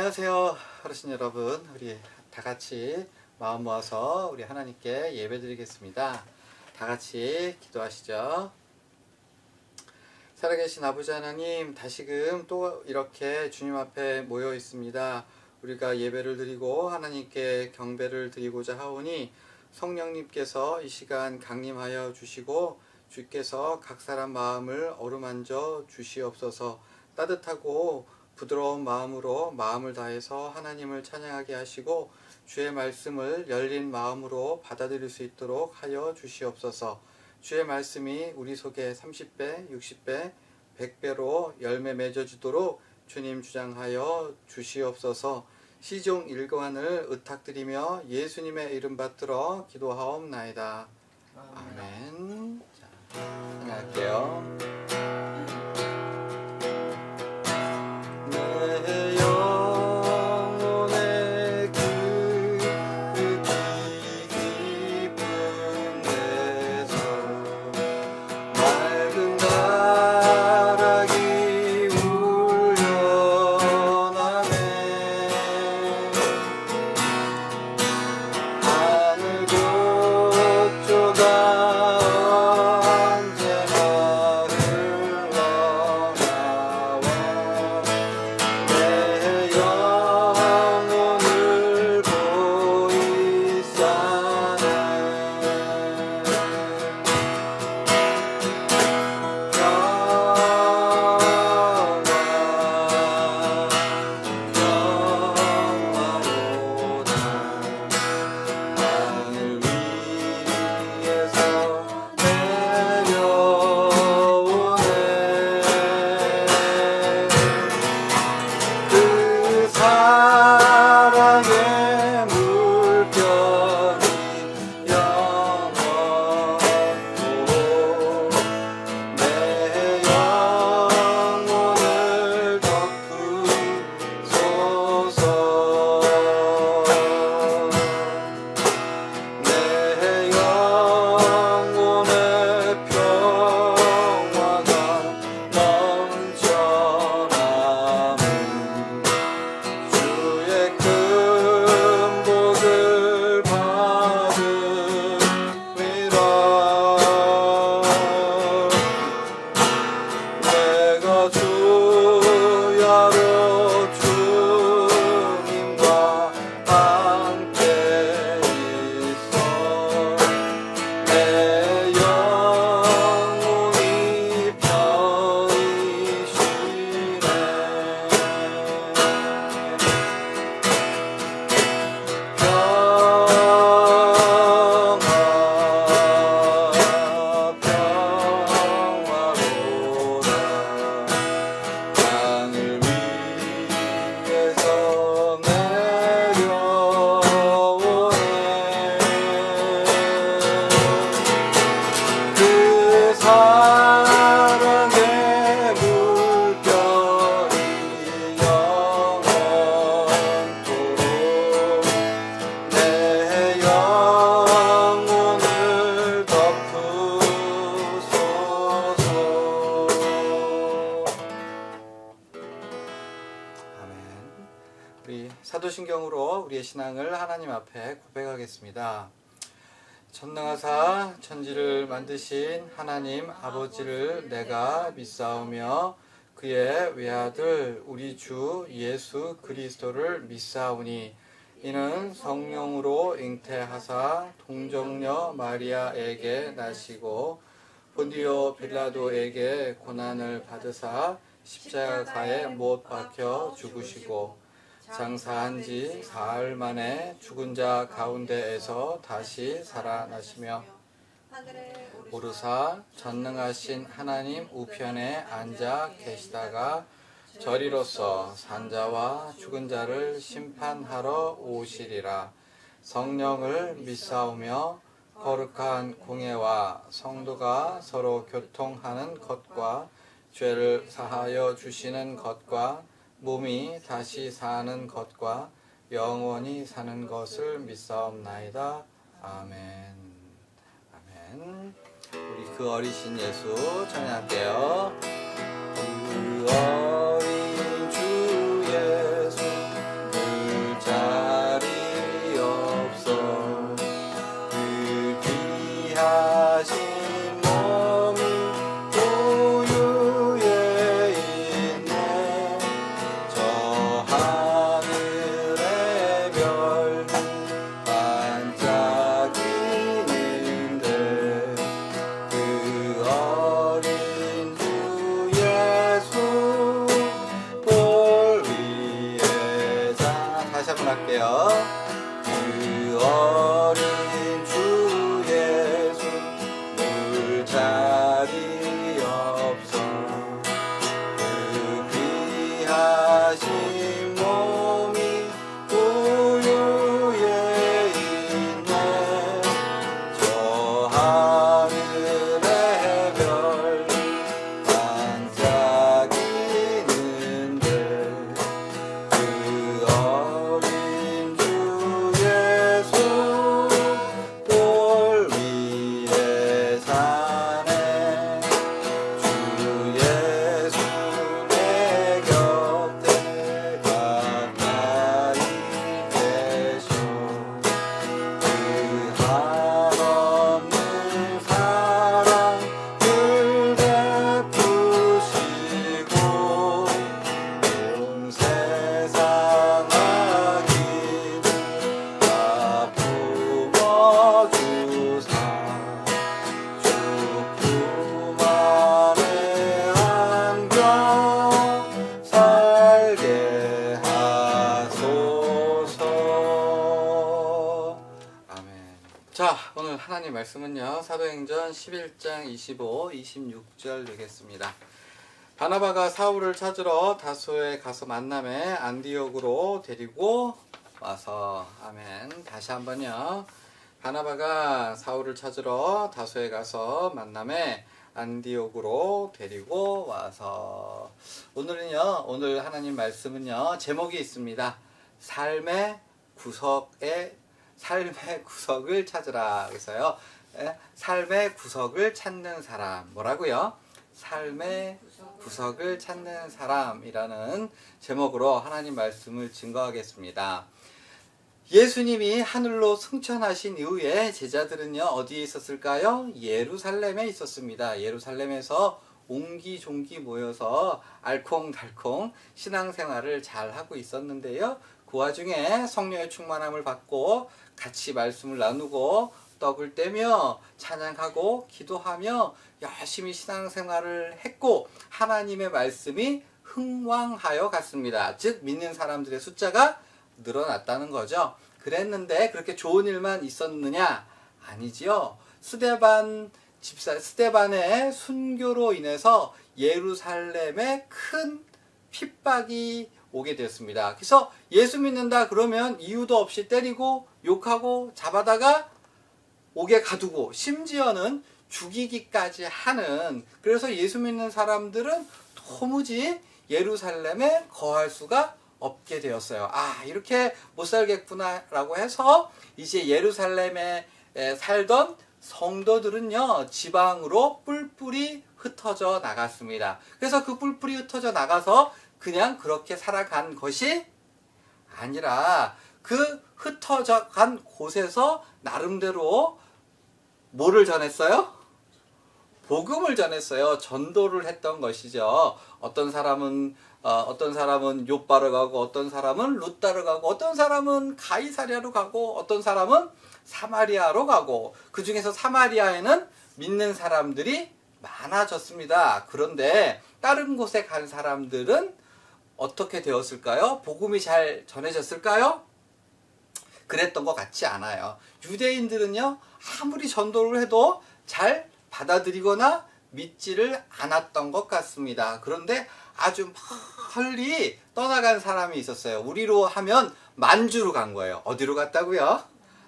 안녕하세요, 어르신 여러분. 우리 다 같이 마음 모아서 우리 하나님께 예배드리겠습니다. 다 같이 기도하시죠. 살아계신 아버지 하나님, 다시금 또 이렇게 주님 앞에 모여 있습니다. 우리가 예배를 드리고 하나님께 경배를 드리고자 하오니 성령님께서 이 시간 강림하여 주시고 주께서 각 사람 마음을 어루만져 주시옵소서. 따뜻하고 부드러운 마음으로 마음을 다해서 하나님을 찬양하게 하시고 주의 말씀을 열린 마음으로 받아들일 수 있도록 하여 주시옵소서. 주의 말씀이 우리 속에 30배, 60배, 100배로 열매 맺어주도록 주님 주장하여 주시옵소서. 시종 일관을 의탁드리며 예수님의 이름 받들어 기도하옵나이다. 아멘. 자, 찬양할게요. 내 영혼의 그 깊은 데서 맑은 가락이 울려나네. 하늘 곡조가 언제나 흘러나와 내 영혼을 보이 싸네. 영화로다 하늘 위에서 내려오네. 그 사랑의 물결이 영원토록 내 영혼을 덮으소서. 내 영혼의 평화가 넘쳐나는 주의 큰 복을 받으리라. 내가 주야로 주님과 함께 있어 내 영혼이 편히쉬네. 평화로다 하늘 위에서 내려오네. 그 사랑의 물결이 영원토록 내 영혼을 덮으소서. 아멘. 우리 사도신경으로 우리의 신앙을 하나님 앞에 고백하겠습니다. 전능하사 천지를 만드신 하나님 아버지를 내가 믿사오며 그의 외아들 우리 주 예수 그리스도를 믿사오니 이는 성령으로 잉태하사 동정녀 마리아에게 나시고 본디오 빌라도에게 고난을 받으사 십자가에 못 박혀 죽으시고 장사한 지 사흘 만에 죽은 자 가운데에서 다시 살아나시며 오르사 전능하신 하나님 우편에 앉아 계시다가 저리로서 산자와 죽은 자를 심판하러 오시리라. 성령을 믿사오며 거룩한 공예와 성도가 서로 교통하는 것과 죄를 사하여 주시는 것과 몸이 다시 사는 것과 영원히 사는 것을 믿사옵나이다. 아멘. 아멘. 우리 그 어리신 예수 찬양할게요. 그 어린 주 예수 찬양할게요. 그 어린 주 예수 물자리 없어 그 귀하신 몸이 우유에 있네 저 하늘의 별 반짝이는데 그 어린 주 예수 돌 위에 사네 주 예수 내 곁에 가까이 계셔 그 한없는 사랑을 베푸시고 온 세상 악인을 다 품어주사 주품 안에 안겨 살게 하소서. 아멘. 자, 오늘 하나님 말씀은요 사도행전 11장 25, 26절 되겠습니다. 바나바가 사울을 찾으러 다소에 가서 만남에 안디옥으로 데리고 와서 아멘. 다시 한번요. 바나바가 사울을 찾으러 다소에 가서 만남에 안디옥으로 데리고 와서 오늘은요. 오늘 하나님 말씀은요. 제목이 있습니다. 삶의 구석을 찾으라. 그래서요. 삶의 구석을 찾는 사람. 뭐라고요? 삶의 구석을 찾는 사람이라는 제목으로 하나님 말씀을 증거하겠습니다. 예수님이 하늘로 승천하신 이후에 제자들은요 어디에 있었을까요? 예루살렘에 있었습니다. 예루살렘에서 옹기종기 모여서 알콩달콩 신앙생활을 잘 하고 있었는데요. 그 와중에 성령의 충만함을 받고 같이 말씀을 나누고 떡을 떼며 찬양하고 기도하며 열심히 신앙생활을 했고 하나님의 말씀이 흥왕하여 갔습니다. 즉 믿는 사람들의 숫자가 늘어났다는 거죠. 그랬는데 그렇게 좋은 일만 있었느냐? 아니지요. 스데반의 순교로 인해서 예루살렘에 큰 핍박이 오게 되었습니다. 그래서 예수 믿는다 그러면 이유도 없이 때리고 욕하고 잡아다가 옥에 가두고 심지어는 죽이기까지 하는, 그래서 예수 믿는 사람들은 도무지 예루살렘에 거할 수가 없게 되었어요. 아, 이렇게 못 살겠구나 라고 해서 이제 예루살렘에 살던 성도들은요 지방으로 뿔뿔이 흩어져 나갔습니다. 그래서 그 뿔뿔이 흩어져 나가서 그냥 그렇게 살아간 것이 아니라 그 흩어져 간 곳에서 나름대로 뭐를 전했어요? 복음을 전했어요. 전도를 했던 것이죠. 어떤 사람은 욥바로 가고, 어떤 사람은 룻다로 가고, 어떤 사람은 가이사랴로 가고, 어떤 사람은 사마리아로 가고, 그 중에서 사마리아에는 믿는 사람들이 많아졌습니다. 그런데 다른 곳에 간 사람들은 어떻게 되었을까요? 복음이 잘 전해졌을까요? 그랬던 것 같지 않아요. 유대인들은요 아무리 전도를 해도 잘 받아들이거나 믿지를 않았던 것 같습니다. 그런데 아주 멀리 떠나간 사람이 있었어요. 우리로 하면 만주로 간 거예요. 어디로 갔다고요?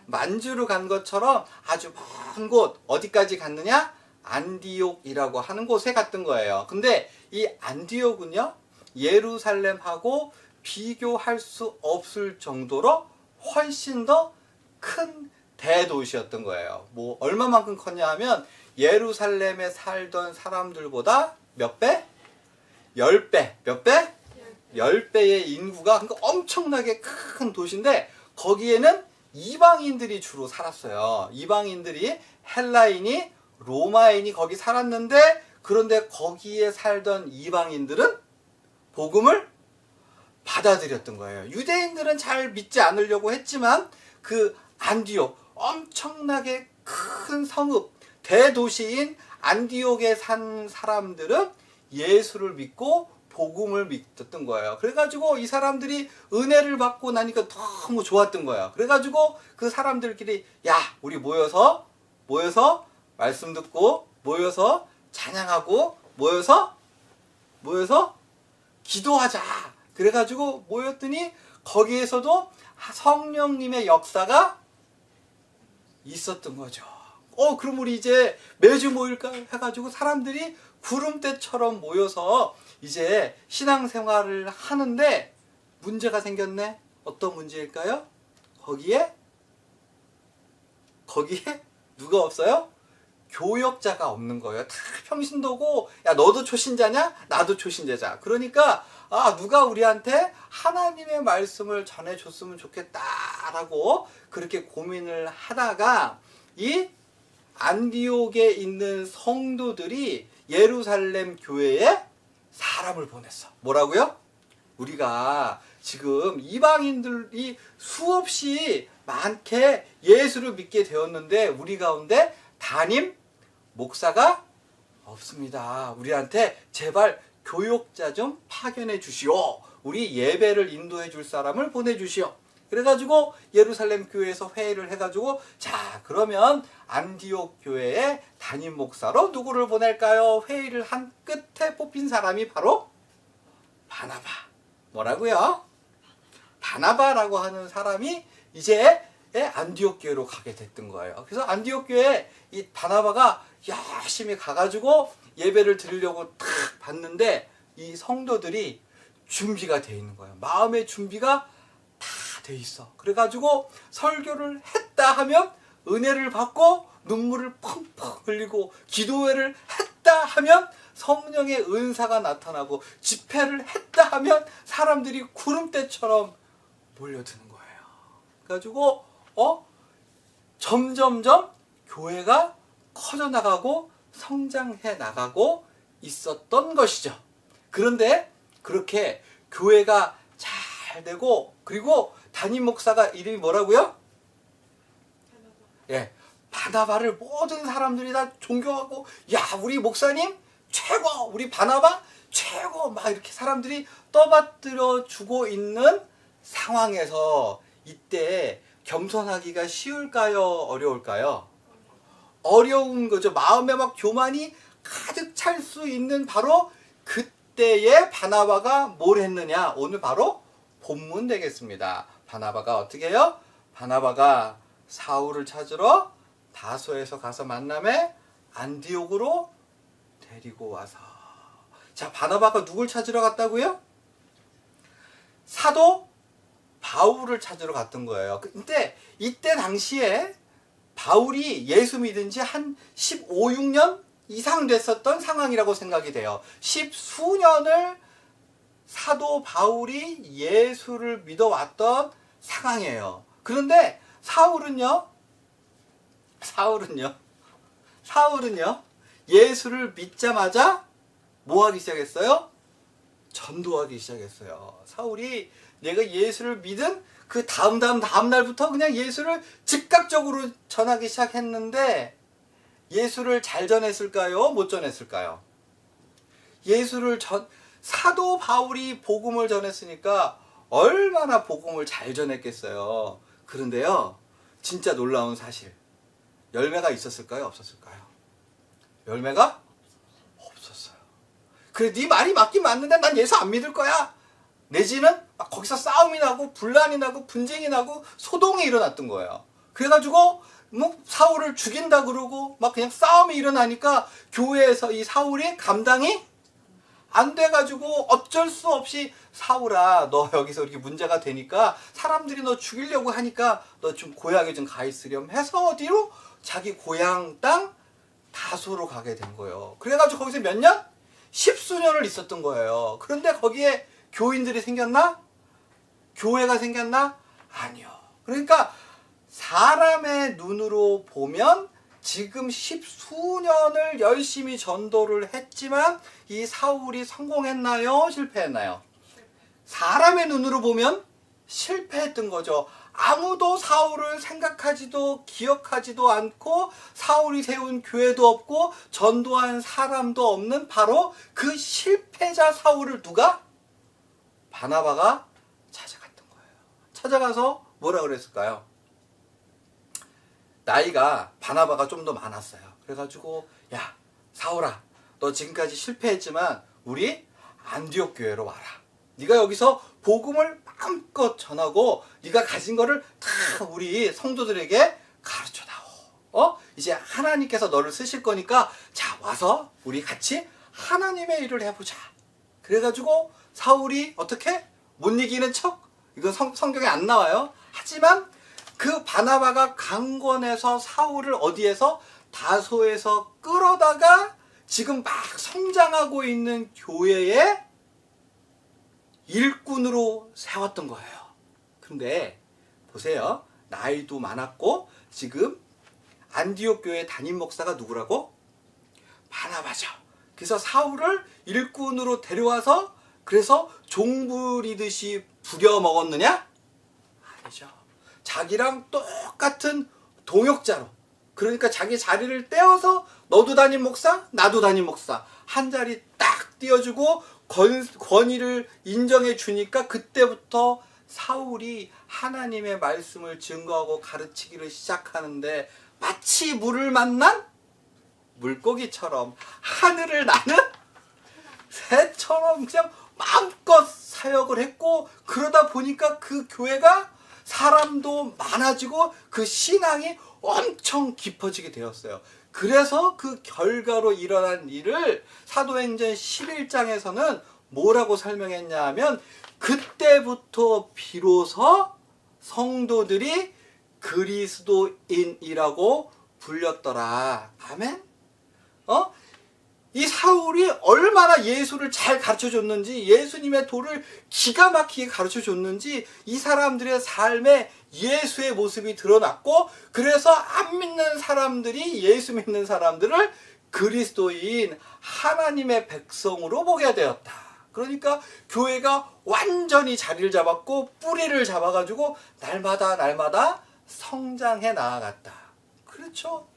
만주로 간 것처럼 아주 먼 곳, 어디까지 갔느냐? 안디옥이라고 하는 곳에 갔던 거예요. 근데 이 안디옥은요 예루살렘하고 비교할 수 없을 정도로 훨씬 더 큰 대도시였던 거예요. 뭐 얼마만큼 컸냐 하면 예루살렘에 살던 사람들보다 몇 배? 10배. 몇 배? 10배의 인구가, 그러니까 엄청나게 큰 도시인데 거기에는 이방인들이 주로 살았어요. 이방인들이, 헬라인이, 로마인이 거기 살았는데, 그런데 거기에 살던 이방인들은 복음을 받아들였던 거예요. 유대인들은 잘 믿지 않으려고 했지만 그 안디옥, 엄청나게 큰 성읍, 대도시인 안디옥에 산 사람들은 예수를 믿고 복음을 믿었던 거예요. 그래가지고 이 사람들이 은혜를 받고 나니까 너무 좋았던 거예요. 그래가지고 그 사람들끼리 야 우리 모여서 말씀 듣고 모여서 찬양하고 모여서 기도하자. 그래가지고 모였더니 거기에서도 성령님의 역사가 있었던 거죠. 그럼 우리 이제 매주 모일까 해가지고 사람들이 구름대처럼 모여서 이제 신앙생활을 하는데 문제가 생겼네. 어떤 문제일까요? 거기에 누가 없어요? 교역자가 없는 거예요. 다 평신도고 야 너도 초신자냐? 나도 초신자자. 그러니까 누가 우리한테 하나님의 말씀을 전해줬으면 좋겠다라고 그렇게 고민을 하다가 이 안디옥에 있는 성도들이 예루살렘 교회에 사람을 보냈어. 뭐라고요? 우리가 지금 이방인들이 수없이 많게 예수를 믿게 되었는데 우리 가운데 담임 목사가 없습니다. 우리한테 제발 교역자 좀 파견해 주시오. 우리 예배를 인도해 줄 사람을 보내주시오. 그래가지고 예루살렘 교회에서 회의를 해가지고 자 그러면 안디옥 교회의 담임 목사로 누구를 보낼까요? 회의를 한 끝에 뽑힌 사람이 바로 바나바. 뭐라고요? 바나바라고 하는 사람이 이제 안디옥 교회로 가게 됐던 거예요. 그래서 안디옥 교회에 이 바나바가 열심히 가가지고 예배를 드리려고 탁 봤는데 이 성도들이 준비가 돼 있는 거예요. 마음의 준비가 다 돼 있어. 그래가지고 설교를 했다 하면 은혜를 받고 눈물을 펑펑 흘리고 기도회를 했다 하면 성령의 은사가 나타나고 집회를 했다 하면 사람들이 구름대처럼 몰려드는 거예요. 그래가지고 점점점 교회가 커져나가고 성장해 나가고 있었던 것이죠. 그런데 그렇게 교회가 잘 되고 그리고 담임 목사가 이름이 뭐라고요? 예, 바나바를 모든 사람들이 다 존경하고 야 우리 목사님 최고, 우리 바나바 최고 막 이렇게 사람들이 떠받들어 주고 있는 상황에서 이때 겸손하기가 쉬울까요? 어려울까요? 어려운 거죠. 마음에 막 교만이 가득 찰 수 있는 바로 그때의 바나바가 뭘 했느냐? 오늘 바로 본문 되겠습니다. 바나바가 어떻게 해요? 바나바가 사울을 찾으러 다소에서 가서 만남에 안디옥으로 데리고 와서 자 바나바가 누굴 찾으러 갔다고요? 사도 바울을 찾으러 갔던 거예요. 근데 이때 당시에 바울이 예수 믿은 지 한 15, 16년 이상 됐었던 상황이라고 생각이 돼요. 10수년을 사도 바울이 예수를 믿어왔던 상황이에요. 그런데 사울은요 예수를 믿자마자 뭐 하기 시작했어요? 전도하기 시작했어요. 사울이 내가 예수를 믿은 그 다음 날부터 그냥 예수를 즉각적으로 전하기 시작했는데 예수를 잘 전했을까요? 못 전했을까요? 사도 바울이 복음을 전했으니까 얼마나 복음을 잘 전했겠어요. 그런데요, 진짜 놀라운 사실. 열매가 있었을까요? 없었을까요? 열매가 없었어요. 그래, 네 말이 맞긴 맞는데 난 예수 안 믿을 거야. 내지는 막 거기서 싸움이 나고 분란이 나고 분쟁이 나고 소동이 일어났던 거예요. 그래가지고 뭐 사울을 죽인다 그러고 막 그냥 싸움이 일어나니까 교회에서 이 사울이 감당이 안 돼가지고 어쩔 수 없이 사울아 너 여기서 이렇게 문제가 되니까 사람들이 너 죽이려고 하니까 너 좀 고향에 좀 가 있으렴 해서 어디로? 자기 고향 땅 다소로 가게 된 거예요. 그래가지고 거기서 몇 년? 10수년을 있었던 거예요. 그런데 거기에 교인들이 생겼나? 교회가 생겼나? 아니요. 그러니까 사람의 눈으로 보면 지금 10수년을 열심히 전도를 했지만 이 사울이 성공했나요? 실패했나요? 사람의 눈으로 보면 실패했던 거죠. 아무도 사울을 생각하지도 기억하지도 않고 사울이 세운 교회도 없고 전도한 사람도 없는 바로 그 실패자 사울을 누가? 바나바가 찾아갔던 거예요. 찾아가서 뭐라 그랬을까요? 나이가 바나바가 좀 더 많았어요. 그래가지고 야 사울아, 너 지금까지 실패했지만 우리 안디옥 교회로 와라. 네가 여기서 복음을 마음껏 전하고 네가 가진 거를 다 우리 성도들에게 가르쳐다오. 이제 하나님께서 너를 쓰실 거니까 자 와서 우리 같이 하나님의 일을 해보자. 그래가지고 사울이 어떻게? 못 이기는 척? 이건 성경에 안 나와요. 하지만 그 바나바가 강권해서 사울을 어디에서? 다소에서 끌어다가 지금 막 성장하고 있는 교회의 일꾼으로 세웠던 거예요. 근데 보세요. 나이도 많았고 지금 안디옥 교회 담임 목사가 누구라고? 바나바죠. 그래서 사울을 일꾼으로 데려와서 그래서 종부리듯이 부려먹었느냐? 아니죠. 자기랑 똑같은 동역자로, 그러니까 자기 자리를 떼어서 너도 담임 목사, 나도 담임 목사 한 자리 딱 띄워주고 권위를 인정해 주니까 그때부터 사울이 하나님의 말씀을 증거하고 가르치기를 시작하는데 마치 물을 만난 물고기처럼 하늘을 나는 새처럼 그냥 마음껏 사역을 했고, 그러다 보니까 그 교회가 사람도 많아지고 그 신앙이 엄청 깊어지게 되었어요. 그래서 그 결과로 일어난 일을 사도행전 11장에서는 뭐라고 설명했냐 하면 그때부터 비로소 성도들이 그리스도인이라고 불렸더라. 아멘? 이 사울이 얼마나 예수를 잘 가르쳐줬는지, 예수님의 도를 기가 막히게 가르쳐줬는지 이 사람들의 삶에 예수의 모습이 드러났고, 그래서 안 믿는 사람들이 예수 믿는 사람들을 그리스도인 하나님의 백성으로 보게 되었다. 그러니까 교회가 완전히 자리를 잡았고 뿌리를 잡아가지고 날마다 성장해 나아갔다. 그렇죠?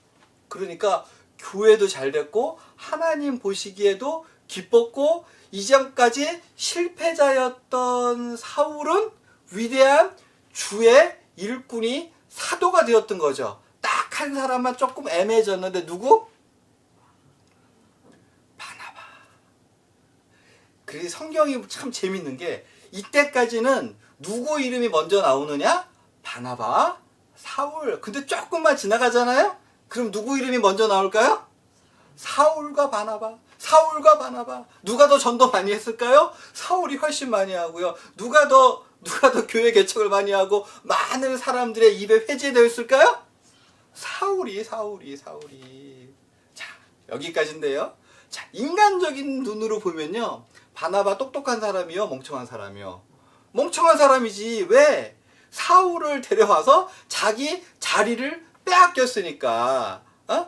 그러니까 교회도 잘 됐고 하나님 보시기에도 기뻤고, 이전까지 실패자였던 사울은 위대한 주의 일꾼이 사도가 되었던 거죠. 딱 한 사람만 조금 애매해졌는데 누구? 바나바. 그래서 성경이 참 재밌는 게 이때까지는 누구 이름이 먼저 나오느냐? 바나바, 사울. 근데 조금만 지나가잖아요? 그럼 누구 이름이 먼저 나올까요? 사울과 바나바. 사울과 바나바. 누가 더 전도 많이 했을까요? 사울이 훨씬 많이 하고요. 누가 더 교회 개척을 많이 하고 많은 사람들의 입에 회제되었을까요? 사울이. 자, 여기까지인데요. 자, 인간적인 눈으로 보면요, 바나바 똑똑한 사람이요, 멍청한 사람이요? 멍청한 사람이지. 왜? 사울을 데려와서 자기 자리를 빼앗겼으니까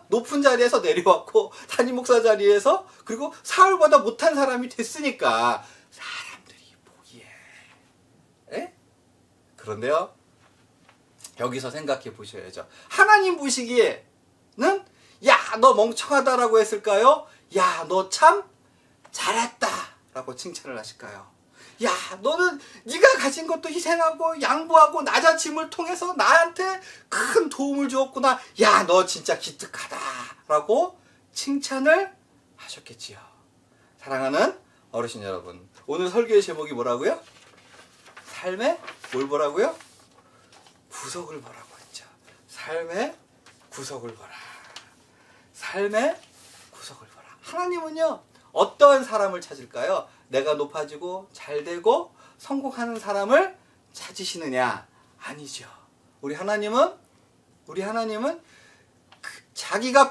높은 자리에서 내려왔고 담임 목사 자리에서, 그리고 사울보다 못한 사람이 됐으니까 사람들이 보기에. 에? 그런데요, 여기서 생각해 보셔야죠. 하나님 보시기에는 야, 너 멍청하다라고 했을까요? 야, 너 참 잘했다 라고 칭찬을 하실까요? 야, 너는 네가 가진 것도 희생하고 양보하고 낮아짐을 통해서 나한테 큰 도움을 주었구나. 야, 너 진짜 기특하다 라고 칭찬을 하셨겠지요. 사랑하는 어르신 여러분, 오늘 설교의 제목이 뭐라고요? 삶의 뭘 보라고요? 구석을 보라고 했죠. 삶의 구석을 보라. 삶의 구석을 보라. 하나님은요, 어떠한 사람을 찾을까요? 내가 높아지고 잘되고 성공하는 사람을 찾으시느냐? 아니죠. 우리 하나님은 자기가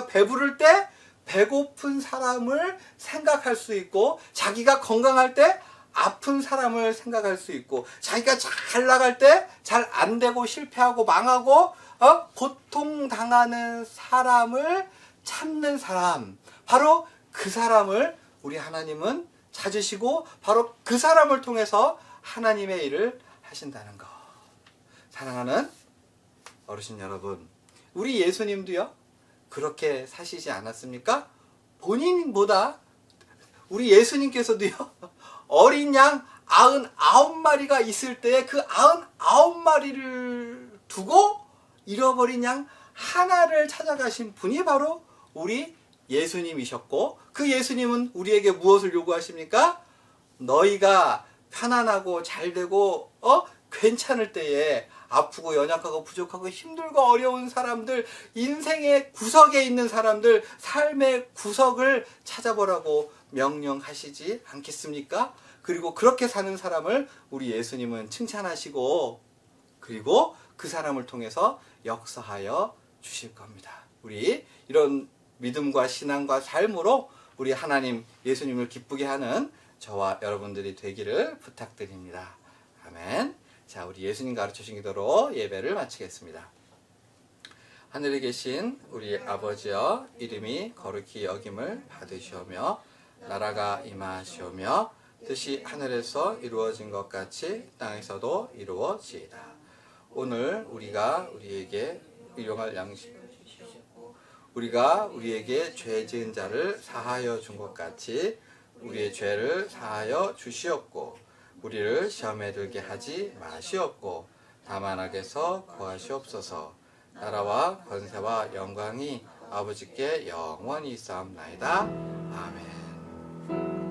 배부를 때 배고픈 사람을 생각할 수 있고, 자기가 건강할 때 아픈 사람을 생각할 수 있고, 자기가 잘 나갈 때 잘 안 되고 실패하고 망하고 고통당하는 사람을 찾는 사람, 바로 그 사람을 우리 하나님은 찾으시고 바로 그 사람을 통해서 하나님의 일을 하신다는 거. 사랑하는 어르신 여러분, 우리 예수님도요 그렇게 사시지 않았습니까? 본인보다 우리 예수님께서도요 어린 양 99마리가 있을 때 그 99마리를 두고 잃어버린 양 하나를 찾아가신 분이 바로 우리 예수님이셨고, 그 예수님은 우리에게 무엇을 요구하십니까? 너희가 편안하고 잘되고 괜찮을 때에 아프고 연약하고 부족하고 힘들고 어려운 사람들, 인생의 구석에 있는 사람들, 삶의 구석을 찾아보라고 명령하시지 않겠습니까? 그리고 그렇게 사는 사람을 우리 예수님은 칭찬하시고, 그리고 그 사람을 통해서 역사하여 주실 겁니다. 우리 이런 믿음과 신앙과 삶으로 우리 하나님 예수님을 기쁘게 하는 저와 여러분들이 되기를 부탁드립니다. 아멘. 자, 우리 예수님 가르치신 기도로 예배를 마치겠습니다. 하늘에 계신 우리 아버지여, 이름이 거룩히 여김을 받으시오며 나라가 임하시오며 뜻이 하늘에서 이루어진 것 같이 땅에서도 이루어지이다. 오늘 우리가 우리에게 일용할 양식, 우리가 우리에게 죄 지은 자를 사하여 준 것 같이 우리의 죄를 사하여 주시옵고 우리를 시험에 들게 하지 마시옵고 다만 악에서 구하시옵소서. 나라와 권세와 영광이 아버지께 영원히 있사옵나이다. 아멘.